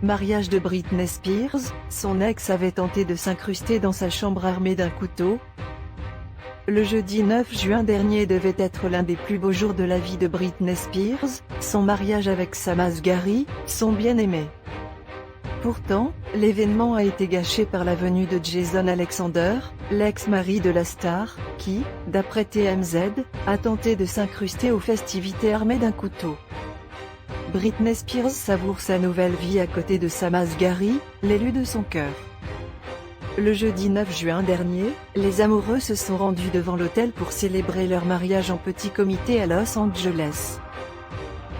Mariage de Britney Spears, son ex avait tenté de s'incruster dans sa chambre armé d'un couteau. Le jeudi 9 juin dernier devait être l'un des plus beaux jours de la vie de Britney Spears, son mariage avec Sam Asghari, son bien-aimé. Pourtant, l'événement a été gâché par la venue de Jason Alexander, l'ex-mari de la star, qui, d'après TMZ, a tenté de s'incruster aux festivités armé d'un couteau. Britney Spears savoure sa nouvelle vie à côté de Sam Asghari, l'élu de son cœur. Le jeudi 9 juin dernier, les amoureux se sont rendus devant l'hôtel pour célébrer leur mariage en petit comité à Los Angeles.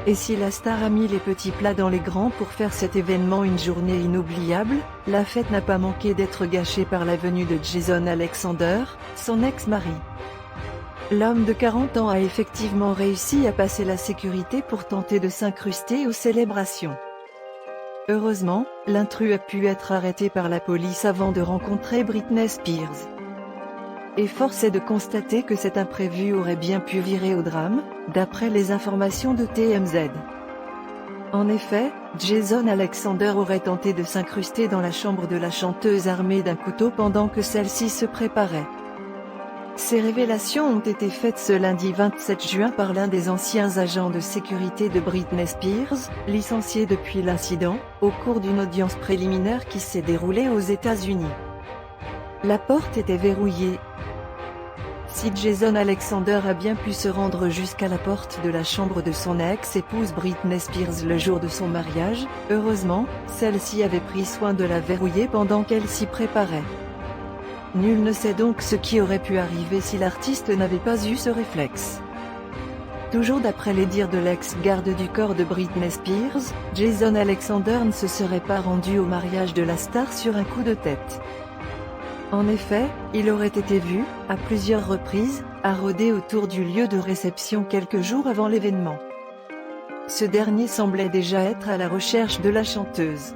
Et si la star a mis les petits plats dans les grands pour faire cet événement une journée inoubliable, la fête n'a pas manqué d'être gâchée par la venue de Jason Alexander, son ex-mari. L'homme de 40 ans a effectivement réussi à passer la sécurité pour tenter de s'incruster aux célébrations. Heureusement, l'intrus a pu être arrêté par la police avant de rencontrer Britney Spears. Et force est de constater que cet imprévu aurait bien pu virer au drame, d'après les informations de TMZ. En effet, Jason Alexander aurait tenté de s'incruster dans la chambre de la chanteuse armée d'un couteau pendant que celle-ci se préparait. Ces révélations ont été faites ce lundi 27 juin par l'un des anciens agents de sécurité de Britney Spears, licencié depuis l'incident, au cours d'une audience préliminaire qui s'est déroulée aux États-Unis. La porte était verrouillée. Si Jason Alexander a bien pu se rendre jusqu'à la porte de la chambre de son ex-épouse Britney Spears le jour de son mariage, heureusement, celle-ci avait pris soin de la verrouiller pendant qu'elle s'y préparait. Nul ne sait donc ce qui aurait pu arriver si l'artiste n'avait pas eu ce réflexe. Toujours d'après les dires de l'ex-garde du corps de Britney Spears, Jason Alexander ne se serait pas rendu au mariage de la star sur un coup de tête. En effet, il aurait été vu, à plusieurs reprises, à rôder autour du lieu de réception quelques jours avant l'événement. Ce dernier semblait déjà être à la recherche de la chanteuse.